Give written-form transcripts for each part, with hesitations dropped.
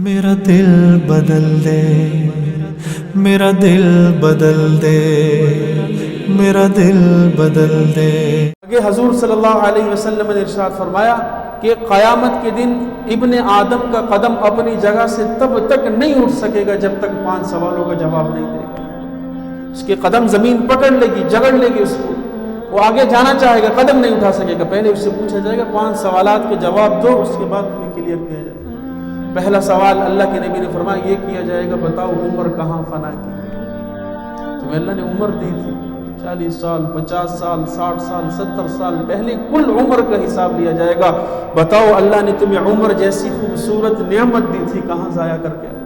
میرا دل بدل دے، میرا دل بدل دے، میرا دل بدل دے۔ کہ حضور صلی اللہ علیہ وسلم نے ارشاد فرمایا کہ قیامت کے دن ابن آدم کا قدم اپنی جگہ سے تب تک نہیں اٹھ سکے گا جب تک 5 سوالوں کا جواب نہیں دے گا۔ اس کے قدم زمین پکڑ لے گی، جگڑ لے گی اس کو، وہ آگے جانا چاہے گا، قدم نہیں اٹھا سکے گا۔ پہلے اس سے پوچھا جائے گا 5 سوالات کے جواب دو، اس کے بعد تمہیں کلیئر کیا جائے گا۔ پہلا سوال اللہ کے نبی نے فرمایا یہ کیا جائے گا، بتاؤ عمر کہاں فنا کی؟ تمہیں اللہ نے عمر دی تھی 40 سال، 50 سال، 60 سال، 70 سال، پہلے کل عمر کا حساب لیا جائے گا۔ بتاؤ اللہ نے تمہیں عمر جیسی خوبصورت نعمت دی تھی، کہاں ضائع کر کے؟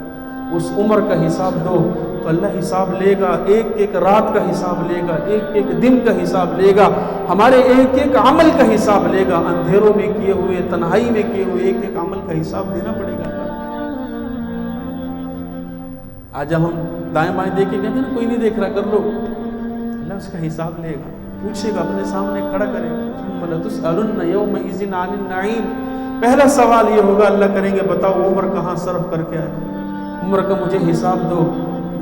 اس عمر کا حساب دو تو اللہ حساب لے گا، ایک ایک رات کا حساب لے گا، ایک ایک دن کا حساب لے گا، ہمارے ایک ایک عمل کا حساب لے گا۔ اندھیروں میں کیے ہوئے، تنہائی میں کیے ہوئے ایک ایک عمل کا حساب دینا پڑے گا۔ آج جب ہم دائیں بائیں دیکھیں کہتے ہیں نا کوئی نہیں دیکھ رہا، کر لو، اللہ اس کا حساب لے گا، پوچھے گا، اپنے سامنے کھڑا کرے گا۔ ثم لتسألن یومئذ عن النعیم۔ پہلا سوال یہ ہوگا، اللہ کریں گے بتاؤ عمر کہاں صرف کر کے آئے؟ عمر کا مجھے حساب دو،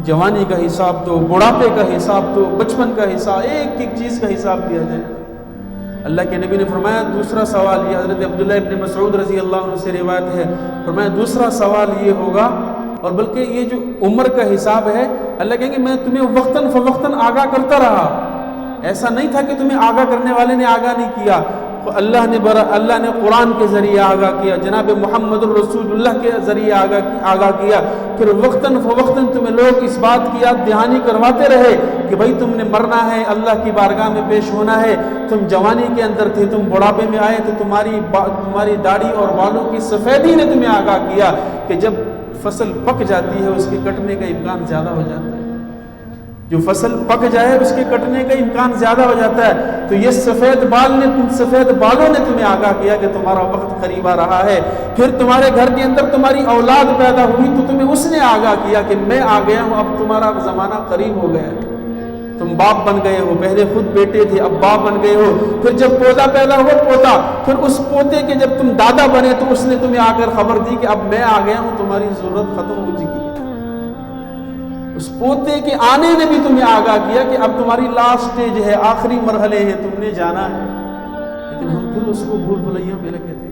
جوانی کا حساب دو، بڑھاپے کا حساب دو، بچپن کا حساب، ایک ایک چیز کا حساب دیا جائے۔ اللہ کے نبی نے فرمایا دوسرا سوال یہ، حضرت عبداللہ ابن مسعود رضی اللہ عنہ سے روایت ہے، فرمایا دوسرا سوال یہ ہوگا، اور بلکہ یہ جو عمر کا حساب ہے، اللہ کہیں گے میں تمہیں وقتاً فوقتاً آگاہ کرتا رہا، ایسا نہیں تھا کہ تمہیں آگاہ کرنے والے نے آگاہ نہیں کیا۔ اللہ نے قرآن کے ذریعے آگاہ کیا، جناب محمد الرسول اللہ کے ذریعے آگاہ کیا، پھر وقتاً فوقتاً تمہیں لوگ اس بات کی یاد دہانی کرواتے رہے کہ بھائی تم نے مرنا ہے، اللہ کی بارگاہ میں پیش ہونا ہے۔ تم جوانی کے اندر تھے، تم بڑھاپے میں آئے تو تمہاری داڑھی اور بالوں کی سفیدی نے تمہیں آگاہ کیا کہ جب فصل پک جاتی ہے اس کے کٹنے کا امکان زیادہ ہو جاتا ہے، جو فصل پک جائے اس کے کٹنے کا امکان زیادہ ہو جاتا ہے۔ تو یہ سفید بالوں نے تمہیں آگاہ کیا کہ تمہارا وقت قریب آ رہا ہے۔ پھر تمہارے گھر کے اندر تمہاری اولاد پیدا ہوئی تو تمہیں اس نے آگاہ کیا کہ میں آ گیا ہوں، اب تمہارا زمانہ قریب ہو گیا ہے، تم باپ بن گئے ہو، پہلے خود بیٹے تھے اب باپ بن گئے ہو۔ پھر جب پوتا پیدا ہوا پوتا، پھر اس پوتے کے جب تم دادا بنے تو اس نے تمہیں آ کر خبر دی کہ اب میں آ گیا ہوں، تمہاری ضرورت ختم ہو چکی ہے۔ اس پوتے کے آنے نے بھی تمہیں آگاہ کیا کہ اب تمہاری لاسٹ سٹیج ہے، آخری مرحلے ہیں، تم نے جانا ہے، لیکن ہم پھر اس کو بھول بھلائیاں میں کہتے ہیں۔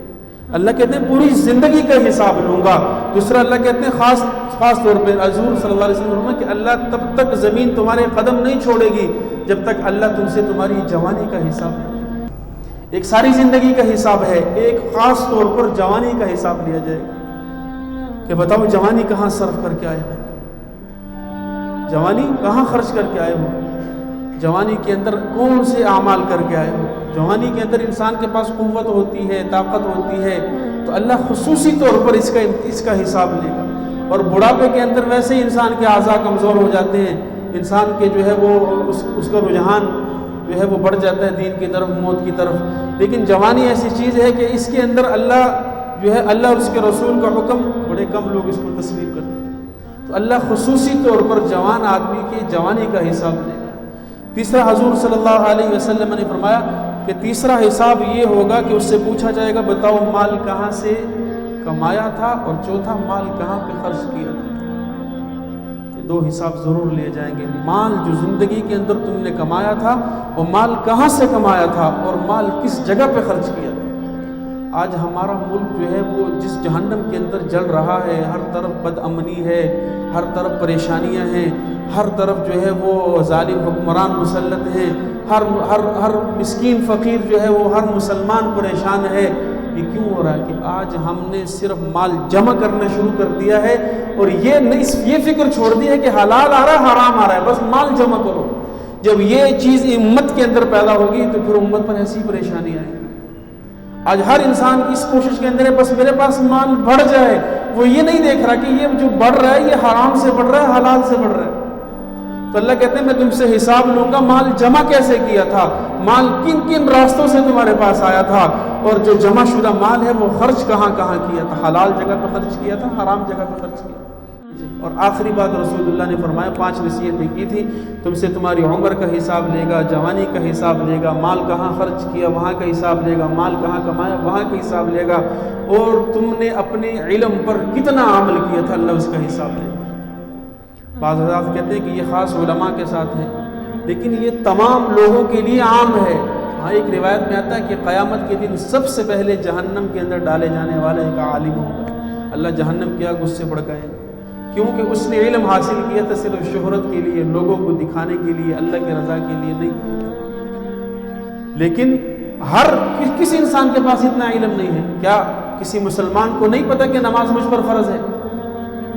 اللہ کہتے ہیں پوری زندگی کا حساب لوں گا۔ دوسرا اللہ کہتے ہیں خاص طور پہ حضور صلی اللہ علیہ وسلم کہ اللہ تب تک زمین تمہارے قدم نہیں چھوڑے گی جب تک اللہ تم سے تمہاری جوانی کا حساب لے۔ ایک ساری زندگی کا حساب ہے، ایک خاص طور پر جوانی کا حساب لیا جائے گا کہ بتاؤ جوانی کہاں صرف کر کے آئے ہو، جوانی کہاں خرچ کر کے آئے ہو، جوانی کے اندر کون سے اعمال کر کے آئے ہو۔ جوانی کے اندر انسان کے پاس قوت ہوتی ہے، طاقت ہوتی ہے، تو اللہ خصوصی طور پر اس کا حساب لے گا۔ اور بڑھاپے کے اندر ویسے ہی انسان کے اعضاء کمزور ہو جاتے ہیں، انسان کے جو ہے وہ اس کا رجحان جو ہے وہ بڑھ جاتا ہے دین کی طرف، موت کی طرف۔ لیکن جوانی ایسی چیز ہے کہ اس کے اندر اللہ اور اس کے رسول کا حکم بڑے کم لوگ اس کو تسلیم کرتے ہیں۔ تو اللہ خصوصی طور پر جوان آدمی کی جوانی کا حساب لے گا۔ تیسرا حضور صلی اللہ علیہ وسلم نے فرمایا کہ تیسرا حساب یہ ہوگا کہ اس سے پوچھا جائے گا بتاؤ مال کہاں سے کمایا تھا، اور چوتھا مال کہاں پہ خرچ کیا تھا۔ یہ 2 حساب ضرور لیے جائیں گے، مال جو زندگی کے اندر تم نے کمایا تھا وہ مال کہاں سے کمایا تھا، اور مال کس جگہ پہ خرچ کیا تھا۔ آج ہمارا ملک جو ہے وہ جس جہنم کے اندر جل رہا ہے، ہر طرف بد امنی ہے، ہر طرف پریشانیاں ہیں، ہر طرف جو ہے وہ ظالم حکمران مسلط ہیں، ہر مسکین فقیر جو ہے وہ ہر مسلمان پریشان ہے۔ یہ کیوں ہو رہا ہے کہ آج ہم نے صرف مال جمع کرنا شروع کر دیا ہے، اور یہ فکر چھوڑ دی ہے کہ حلال آ رہا ہے حرام آ رہا ہے، بس مال جمع کرو۔ جب یہ چیز امت کے اندر پیدا ہوگی تو پھر امت پر ایسی پریشانی آئے گی۔ آج ہر انسان کی اس کوشش کے اندر ہے بس میرے پاس مال بڑھ جائے، وہ یہ نہیں دیکھ رہا کہ یہ جو بڑھ رہا ہے یہ حرام سے بڑھ رہا ہے، حلال سے بڑھ رہا ہے۔ تو اللہ کہتے ہیں میں تم سے حساب لوں گا مال جمع کیسے کیا تھا، مال کن کن راستوں سے تمہارے پاس آیا تھا، اور جو جمع شدہ مال ہے وہ خرچ کہاں کہاں کیا تھا، حلال جگہ پہ خرچ کیا تھا، حرام جگہ پہ خرچ کیا تھا۔ اور آخری بات رسول اللہ نے فرمایا 5 نصیحتیں کی تھی، تم سے تمہاری عمر کا حساب لے گا، جوانی کا حساب لے گا، مال کہاں خرچ کیا وہاں کا حساب لے گا، مال کہاں کمایا وہاں کا حساب لے گا، اور تم نے اپنے علم پر کتنا عمل کیا تھا اللہ اس کا حساب لے گا۔ بعض حضرات کہتے ہیں کہ یہ خاص علماء کے ساتھ ہے، لیکن یہ تمام لوگوں کے لیے عام ہے۔ ہاں ایک روایت میں آتا ہے کہ قیامت کے دن سب سے پہلے جہنم کے اندر ڈالے جانے والا ایک عالم ہوگا، اللہ جہنم کیا اس سے بڑھکائے، کیونکہ اس نے علم حاصل کیا تھا صرف شہرت کے لیے، لوگوں کو دکھانے کے لیے، اللہ کی رضا کے لیے نہیں۔ لیکن کسی انسان کے پاس اتنا علم نہیں ہے۔ کیا کسی مسلمان کو نہیں پتا کہ نماز مجھ پر فرض ہے؟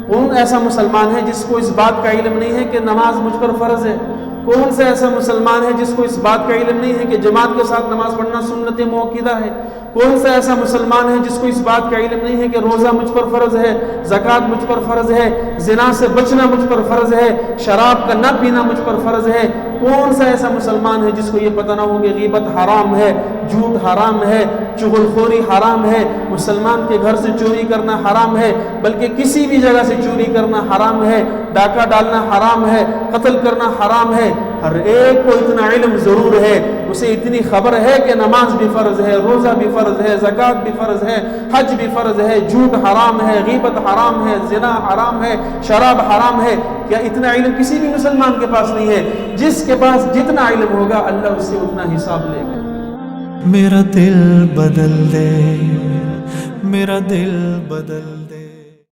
کون ایسا مسلمان ہے جس کو اس بات کا علم نہیں ہے کہ نماز مجھ پر فرض ہے؟ کون سا ایسا مسلمان ہے جس کو اس بات کا علم نہیں ہے کہ جماعت کے ساتھ نماز پڑھنا سنت موقدہ ہے؟ کون سا ایسا مسلمان ہے جس کو اس بات کا علم نہیں ہے کہ روزہ مجھ پر فرض ہے، زکوٰۃ مجھ پر فرض ہے، زنا سے بچنا مجھ پر فرض ہے، شراب کا نہ پینا مجھ پر فرض ہے؟ کون سا ایسا مسلمان ہے جس کو یہ پتہ نہ ہو کہ غیبت حرام ہے، جھوٹ حرام ہے، چغل خوری حرام ہے، مسلمان کے گھر سے چوری کرنا حرام ہے، بلکہ کسی بھی جگہ سے چوری کرنا حرام ہے، ڈاکہ ڈالنا حرام ہے، قتل کرنا حرام ہے؟ ہر ایک کو اتنا علم ضرور ہے، اسے اتنی خبر ہے کہ نماز بھی فرض ہے، روزہ بھی فرض ہے، زکوٰۃ بھی فرض ہے، حج بھی فرض ہے، جھوٹ حرام ہے، غیبت حرام ہے، زنا حرام ہے، شراب حرام ہے۔ کیا اتنا علم کسی بھی مسلمان کے پاس نہیں ہے؟ جس کے پاس جتنا علم ہوگا اللہ اس سے اتنا حساب لے گا۔ میرا دل بدل دے، میرا دل بدل دے۔